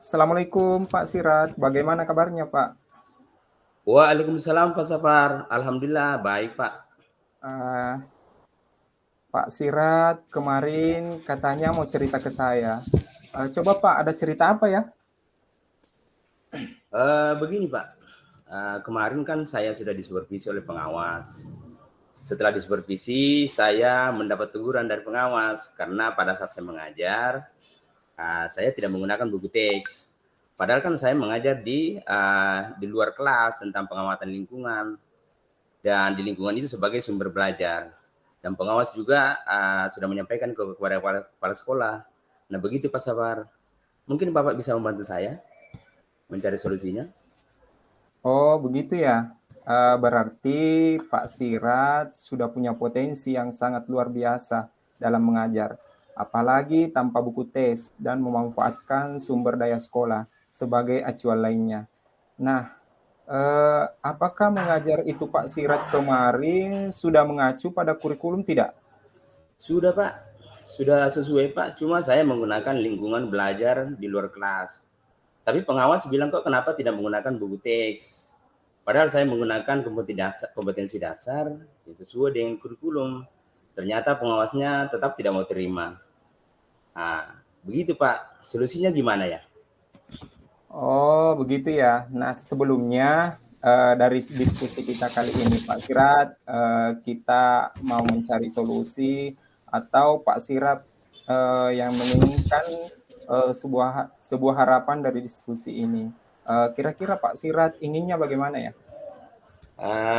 Assalamualaikum Pak Sirat, bagaimana kabarnya Pak? Waalaikumsalam Pak Safar. Alhamdulillah baik Pak. Eh, Pak Sirat kemarin katanya mau cerita ke saya. Coba Pak, ada cerita apa ya? Begini Pak, kemarin kan saya sudah disupervisi oleh pengawas. Setelah disupervisi, saya mendapat teguran dari pengawas karena pada saat saya mengajar, saya tidak menggunakan buku teks. Padahal kan saya mengajar di luar kelas tentang pengamatan lingkungan dan di lingkungan itu sebagai sumber belajar. Dan pengawas juga sudah menyampaikan kepada kepala sekolah. Nah begitu Pak Safar. Mungkin Bapak bisa membantu saya mencari solusinya. Oh begitu ya. Berarti Pak Sirat sudah punya potensi yang sangat luar biasa dalam mengajar. Apalagi tanpa buku tes dan memanfaatkan sumber daya sekolah sebagai acuan lainnya. Nah, apakah mengajar itu Pak Sirat kemarin sudah mengacu pada kurikulum tidak? Sudah Pak, sudah sesuai Pak. Cuma saya menggunakan lingkungan belajar di luar kelas. Tapi pengawas bilang kok kenapa tidak menggunakan buku teks. Padahal saya menggunakan kompetensi dasar yang sesuai dengan kurikulum. Ternyata pengawasnya tetap tidak mau terima. Nah, begitu Pak. Solusinya gimana ya? Oh, begitu ya. Nah, sebelumnya dari diskusi kita kali ini, Pak Sirat, kita mau mencari solusi atau Pak Sirat yang menginginkan sebuah harapan dari diskusi ini. Kira-kira Pak Sirat inginnya bagaimana ya?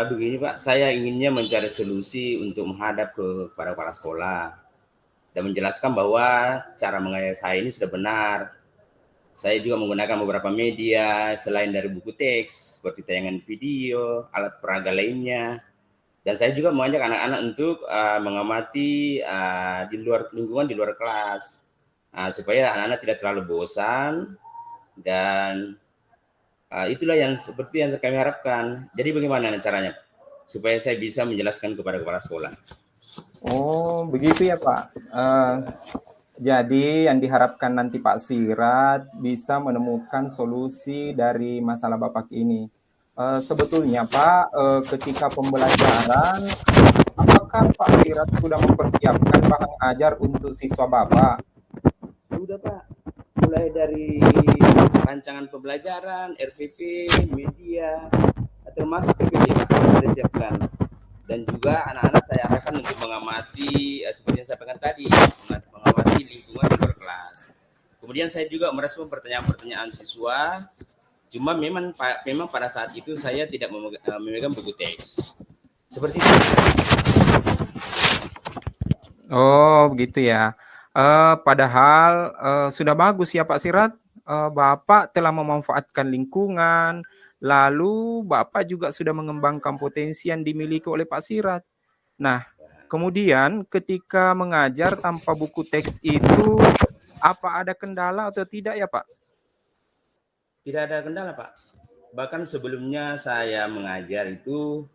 Begini Pak, saya inginnya mencari solusi untuk menghadap kepada kepala sekolah dan menjelaskan bahwa cara mengajar saya ini sudah benar. Saya juga menggunakan beberapa media selain dari buku teks, seperti tayangan video, alat peraga lainnya. Dan saya juga mengajak anak-anak untuk mengamati di luar lingkungan di luar kelas, supaya anak-anak tidak terlalu bosan dan itulah yang seperti yang kami harapkan. Jadi bagaimana caranya supaya saya bisa menjelaskan kepada kepala sekolah? Oh, begitu ya, Pak. Jadi yang diharapkan nanti Pak Sirat bisa menemukan solusi dari masalah Bapak ini. Sebetulnya Pak, ketika pembelajaran, apakah Pak Sirat sudah mempersiapkan bahan ajar untuk siswa Bapak? Sudah Pak, mulai dari rancangan pembelajaran, RPP, media, termasuk PPT Pak, sudah siapkan. Dan juga anak-anak saya arahkan untuk mengamati, seperti yang saya sampaikan tadi, mengamati lingkungan di luar kelas. Kemudian saya juga merespon pertanyaan-pertanyaan siswa. Cuma memang pada saat itu saya tidak memegang buku teks. Seperti itu. Oh, begitu ya. Padahal sudah bagus ya Pak Sirat. Bapak telah memanfaatkan lingkungan, lalu Bapak juga sudah mengembangkan potensi yang dimiliki oleh Pak Sirat. Nah, kemudian ketika mengajar tanpa buku teks itu, apa ada kendala atau tidak ya Pak? Tidak ada kendala Pak. Bahkan sebelumnya saya mengajar itu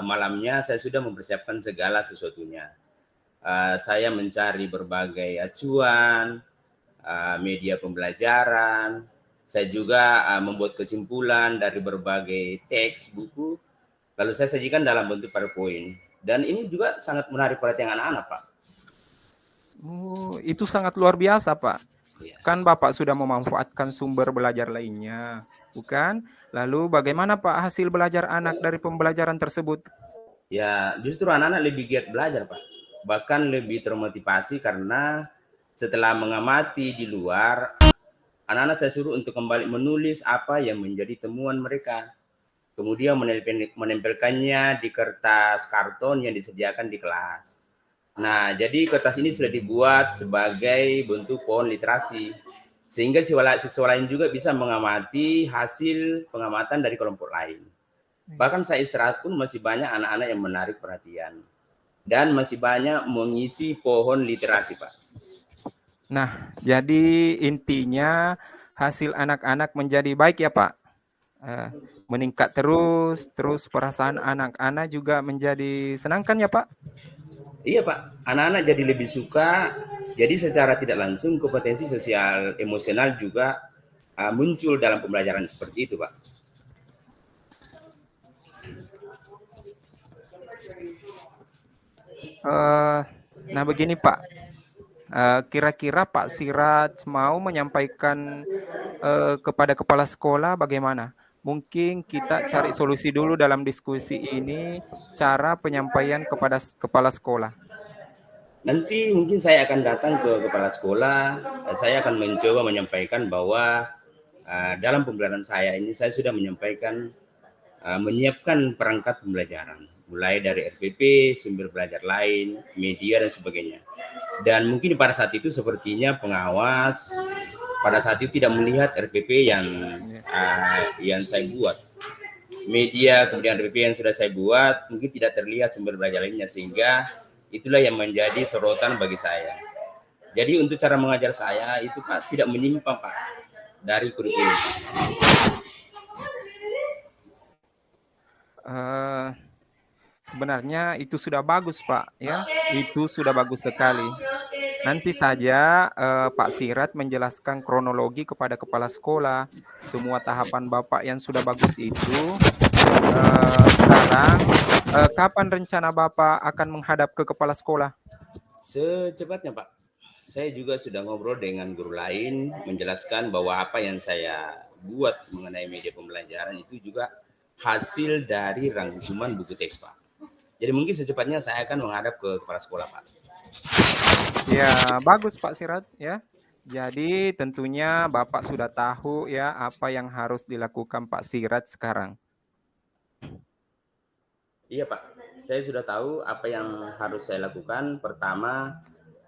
malamnya saya sudah mempersiapkan segala sesuatunya. Saya mencari berbagai acuan, media pembelajaran. Saya juga membuat kesimpulan dari berbagai teks buku, lalu saya sajikan dalam bentuk PowerPoint. Dan ini juga sangat menarik perhatian anak-anak, Pak. Oh, itu sangat luar biasa Pak. Ya, Kan Bapak sudah memanfaatkan sumber belajar lainnya, bukan? Lalu bagaimana Pak hasil belajar anak dari pembelajaran tersebut? ya justru anak-anak lebih giat belajar, Pak. Bahkan lebih termotivasi karena setelah mengamati di luar, anak-anak saya suruh untuk kembali menulis apa yang menjadi temuan mereka. Kemudian menempelkannya di kertas karton yang disediakan di kelas. Nah, jadi kertas ini sudah dibuat sebagai bentuk pohon literasi. Sehingga siswa lain juga bisa mengamati hasil pengamatan dari kelompok lain. Bahkan saya istirahat pun masih banyak anak-anak yang menarik perhatian. Dan masih banyak mengisi pohon literasi, Pak. Nah, jadi intinya hasil anak-anak menjadi baik ya Pak. Eh, Meningkat terus, terus perasaan anak-anak juga menjadi senangkan ya Pak. Iya Pak, anak-anak jadi lebih suka. Jadi secara tidak langsung kompetensi sosial emosional juga muncul dalam pembelajaran seperti itu, Pak. Nah begini Pak, kira-kira Pak Siraj mau menyampaikan kepada kepala sekolah bagaimana? Mungkin kita cari solusi dulu dalam diskusi ini, cara penyampaian kepada kepala sekolah. Nanti mungkin saya akan datang ke kepala sekolah, saya akan mencoba menyampaikan bahwa dalam pembelajaran saya ini saya sudah menyampaikan menyiapkan perangkat pembelajaran, mulai dari RPP, sumber belajar lain, media dan sebagainya. Dan mungkin pada saat itu sepertinya pengawas pada saat itu tidak melihat RPP yang saya buat. Media kemudian RPP yang sudah saya buat mungkin tidak terlihat sumber belajar lainnya, sehingga itulah yang menjadi sorotan bagi saya. Jadi untuk cara mengajar saya itu Pak tidak menyimpang Pak dari kurikulum. Sebenarnya itu sudah bagus Pak, ya, itu sudah bagus sekali. Nanti saja Pak Siraj menjelaskan kronologi kepada kepala sekolah, semua tahapan Bapak yang sudah bagus itu. Sekarang, kapan rencana Bapak akan menghadap ke kepala sekolah? Secepatnya Pak. Saya juga sudah ngobrol dengan guru lain, menjelaskan bahwa apa yang saya buat mengenai media pembelajaran itu juga hasil dari rangkuman buku teks Pak. Jadi mungkin secepatnya saya akan menghadap ke kepala sekolah Pak. Ya, bagus Pak Siraj ya. Jadi tentunya Bapak sudah tahu ya apa yang harus dilakukan Pak Siraj sekarang. Iya Pak, saya sudah tahu apa yang harus saya lakukan. Pertama,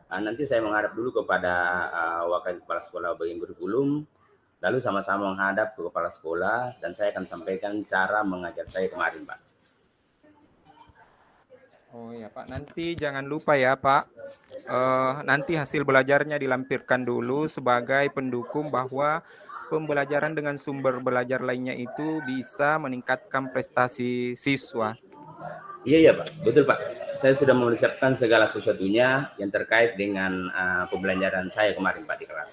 nanti saya menghadap dulu kepada wakil kepala sekolah bagian kurikulum, lalu sama-sama menghadap ke kepala sekolah, dan saya akan sampaikan cara mengajar saya kemarin Pak. Oh ya Pak, nanti jangan lupa ya Pak, nanti hasil belajarnya dilampirkan dulu sebagai pendukung bahwa pembelajaran dengan sumber belajar lainnya itu bisa meningkatkan prestasi siswa. Iya Pak, betul Pak. Saya sudah mempersiapkan segala sesuatunya yang terkait dengan pembelajaran saya kemarin Pak di kelas.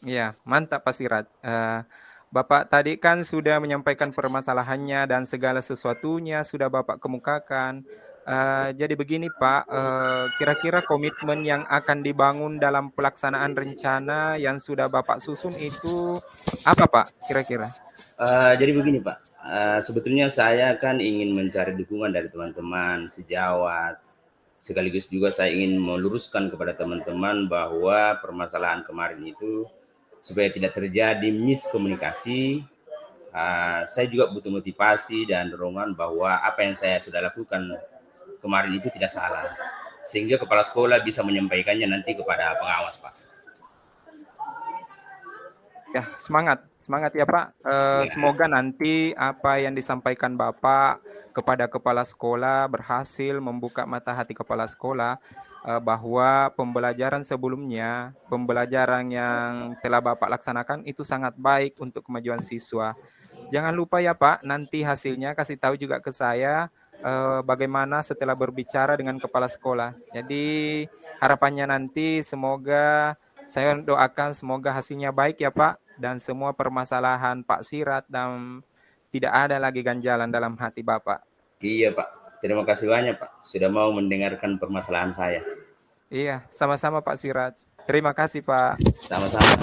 Iya, mantap Pak Siraj. Bapak tadi kan sudah menyampaikan permasalahannya dan segala sesuatunya sudah Bapak kemukakan. Jadi begini Pak, kira-kira komitmen yang akan dibangun dalam pelaksanaan rencana yang sudah Bapak susun itu apa Pak kira-kira? Jadi begini Pak, sebetulnya saya kan ingin mencari dukungan dari teman-teman sejawat, sekaligus juga saya ingin meluruskan kepada teman-teman bahwa permasalahan kemarin itu supaya tidak terjadi miskomunikasi, saya juga butuh motivasi dan dorongan bahwa apa yang saya sudah lakukan kemarin itu tidak salah, sehingga kepala sekolah bisa menyampaikannya nanti kepada pengawas Pak. Ya, semangat ya Pak. Semoga nanti apa yang disampaikan Bapak kepada kepala sekolah berhasil membuka mata hati kepala sekolah bahwa pembelajaran sebelumnya, pembelajaran yang telah Bapak laksanakan itu sangat baik untuk kemajuan siswa. Jangan lupa ya Pak, nanti hasilnya kasih tahu juga ke saya bagaimana setelah berbicara dengan kepala sekolah. Jadi harapannya nanti semoga saya doakan semoga hasilnya baik ya Pak, dan semua permasalahan Pak Siraj dan tidak ada lagi ganjalan dalam hati Bapak. Iya Pak, terima kasih banyak Pak sudah mau mendengarkan permasalahan saya. Iya, sama-sama Pak Siraj. Terima kasih Pak. Sama-sama.